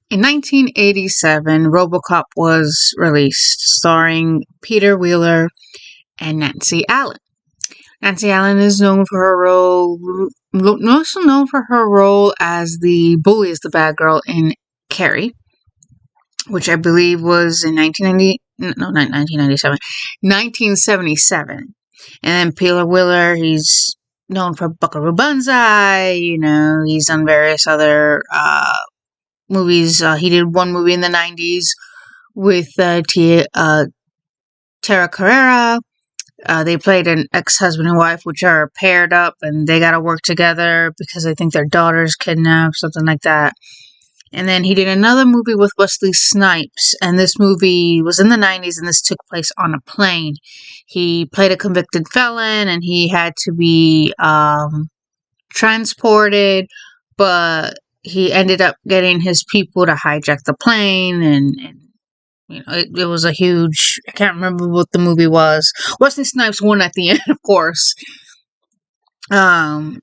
In 1987, Robocop was released, starring Peter Wheeler and Nancy Allen. Nancy Allen is known for her role, also known for her role as the bully, as the bad girl in Carrie, which I believe was in 1977. And then Peter Wheeler, he's known for Buckaroo Banzai, he's done various other movies. He did one movie in the 90s with Tara Carrera. They played an ex-husband and wife, which are paired up, and they got to work together because I think their daughter's kidnapped, something like that. And then he did another movie with Wesley Snipes, and this movie was in the 90s, and this took place on a plane. He played a convicted felon, and he had to be transported, but he ended up getting his people to hijack the plane, and it was a huge, I can't remember what the movie was. Wesley Snipes won at the end, of course. So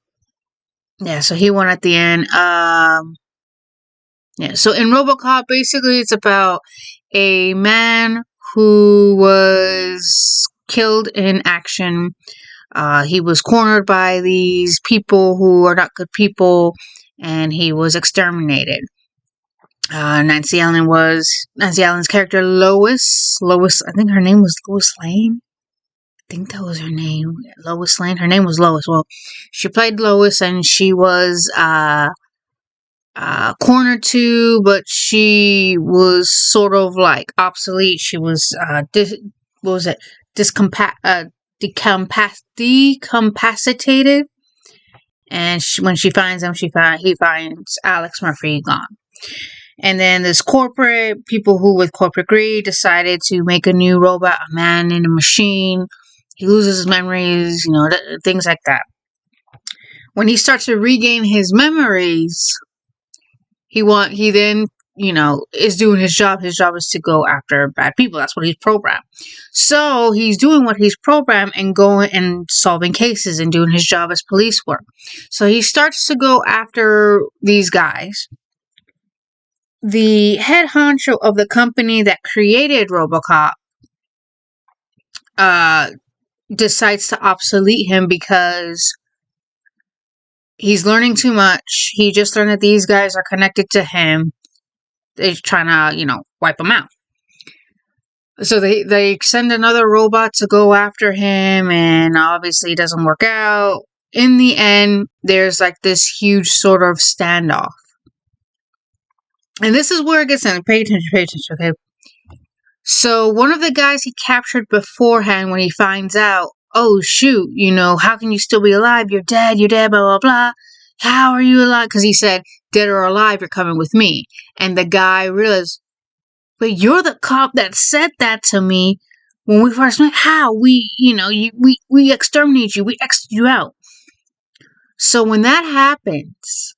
he won at the end. So in Robocop, basically it's about a man who was killed in action. He was cornered by these people who are not good people, and he was exterminated. Nancy Allen's character Lois. I think her name was Lois Lane. I think that was her name. Lois Lane. Her name was Lois. Well, she played Lois, and she was cornered too, but she was sort of like obsolete. She was decapacitated. And when she finds him, he finds Alex Murphy gone. And then this people who with corporate greed decided to make a new robot, a man in a machine. He loses his memories, things like that. When he starts to regain his memories, he then, is doing his job. His job is to go after bad people. That's what he's programmed. So he's doing what he's programmed and going and solving cases and doing his job as police work. So he starts to go after these guys. The head honcho of the company that created Robocop decides to obsolete him because he's learning too much. He just learned that these guys are connected to him. They're trying to, wipe him out. So they send another robot to go after him, and obviously it doesn't work out. In the end, there's like this huge sort of standoff. And this is where it gets in. Pay attention, okay? So one of the guys he captured beforehand, when he finds out, oh shoot, how can you still be alive? You're dead, blah, blah, blah. How are you alive? Because he said, dead or alive, you're coming with me. And the guy realized, but you're the cop that said that to me when we first met. How? We exterminate you. We X'd you out. So when that happens,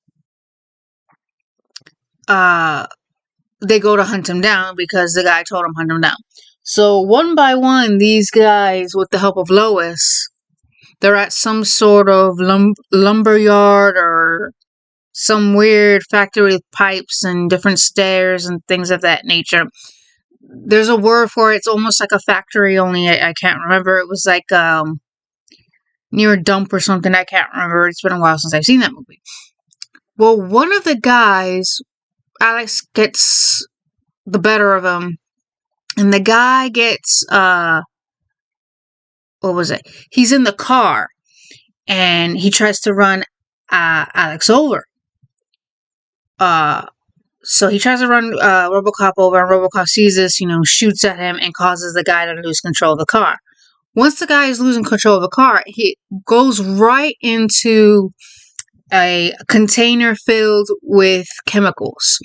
they go to hunt him down because the guy told him hunt him down. So one by one, these guys, with the help of Lois, they're at some sort of lumber yard or some weird factory with pipes and different stairs and things of that nature. There's a word for it. It's almost like a factory, only I can't remember. It was like near a dump or something. I can't remember. It's been a while since I've seen that movie. Well, one of the guys, Alex, gets the better of him, and the guy gets he's in the car, and he tries to run Alex over. So he tries to run Robocop over, and Robocop sees this, shoots at him and causes the guy to lose control of the car. Once the guy is losing control of the car, he goes right into a container filled with chemicals.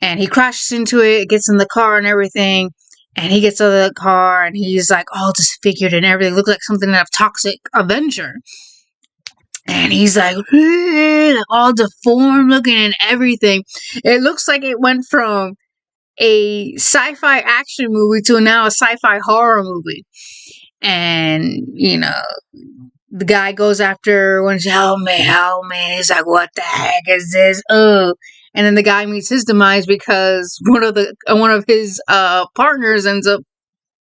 And he crashes into it, gets in the car and everything, and he gets out of the car, and he's like all disfigured and everything. Looks like something out of Toxic Avenger. And he's like all deformed looking and everything. It looks like it went from a sci-fi action movie to now a sci-fi horror movie. And, the guy goes after when he's, help me. He's like, what the heck is this? Oh. and then the guy meets his demise because one of his partners ends up,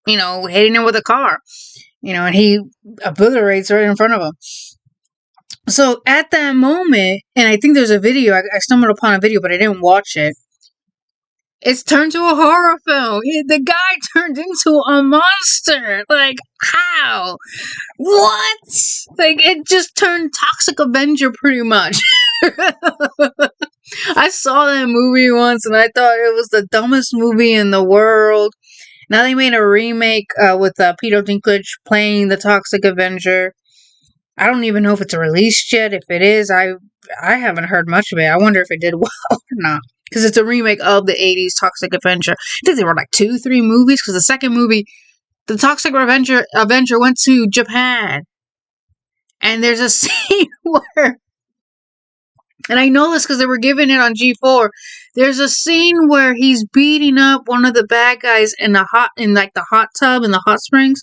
hitting him with a car, and he obliterates right in front of him. So at that moment, and I think there's a video, I stumbled upon a video, but I didn't watch it. It's turned to a horror film. The guy turned into a monster. Like, how? What? Like, it just turned Toxic Avenger pretty much. I saw that movie once and I thought it was the dumbest movie in the world. Now they made a remake with Peter Dinklage playing the Toxic Avenger. I don't even know if it's released yet. If it is, I haven't heard much of it. I wonder if it did well or not. Because it's a remake of the 80s Toxic Avenger. I think there were like 2-3 movies. Because the second movie, the Toxic Avenger went to Japan. And there's a scene where, and I know this because they were giving it on G4. There's a scene where he's beating up one of the bad guys in the hot tub in the hot springs,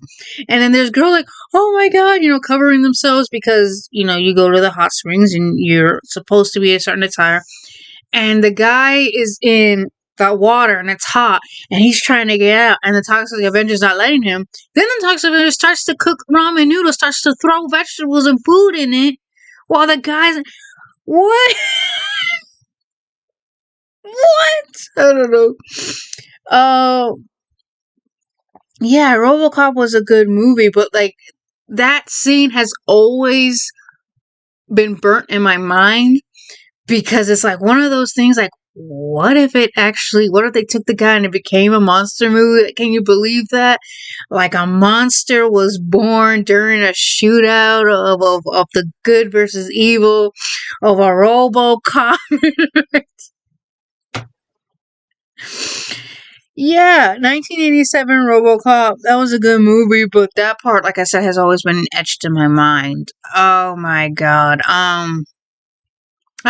and then there's a girl like, oh my god, covering themselves because you go to the hot springs and you're supposed to be a certain attire, and the guy is in the water and it's hot and he's trying to get out, and the Toxic Avenger's not letting him. Then the Toxic Avenger starts to cook ramen noodles, starts to throw vegetables and food in it, while the guy's what? What? I don't know. Yeah, Robocop was a good movie, but like that scene has always been burnt in my mind because it's like one of those things like, what if they took the guy and it became a monster movie? Can you believe that? Like a monster was born during a shootout of the good versus evil of a Robocop. Yeah, 1987 Robocop. That was a good movie, but that part, like I said, has always been etched in my mind. Oh my god. I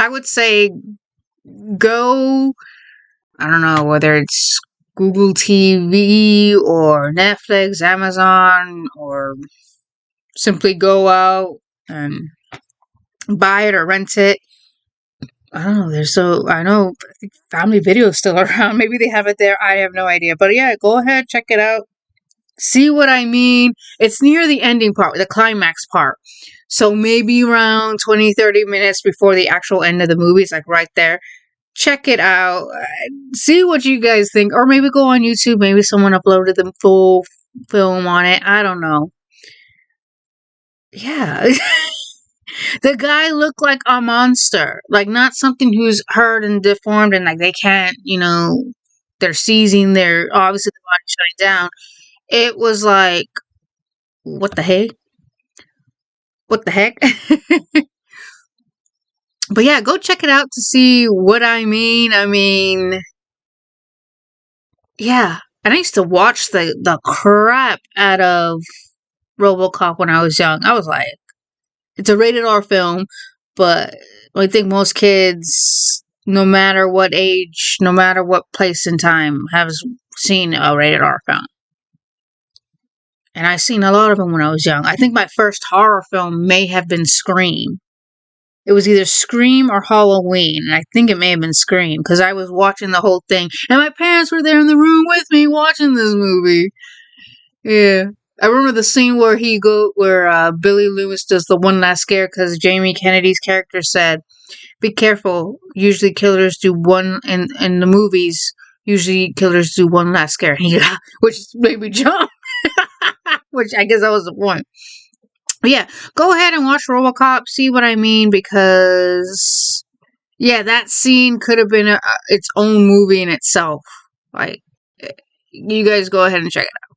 would say go, I don't know, whether it's Google TV or Netflix, Amazon, or simply go out and buy it or rent it. I don't know. I think Family Video is still around. Maybe they have it there. I have no idea. But yeah, go ahead, check it out. See what I mean? It's near the ending part, the climax part. So maybe around 20-30 minutes before the actual end of the movie. It's like right there. Check it out. See what you guys think. Or maybe go on YouTube. Maybe someone uploaded the full film on it. I don't know. Yeah. The guy looked like a monster. Like not something who's hurt and deformed and like they can't, they're seizing their, obviously the body's shutting down. It was like, what the heck? What the heck? But yeah, go check it out to see what I mean. I mean, yeah. And I used to watch the crap out of Robocop when I was young. I was like, it's a rated R film, but I think most kids, no matter what age, no matter what place and time, have seen a rated R film. And I've seen a lot of them when I was young. I think my first horror film may have been Scream. It was either Scream or Halloween, and I think it may have been Scream, because I was watching the whole thing, and my parents were there in the room with me watching this movie. Yeah. I remember the scene where Billy Loomis does the one last scare, because Jamie Kennedy's character said, be careful, usually killers do one, in the movies, usually killers do one last scare, which made me jump. Which I guess that was the point. But yeah, go ahead and watch Robocop, see what I mean, because yeah, that scene could have been its own movie in itself. Like, you guys go ahead and check it out.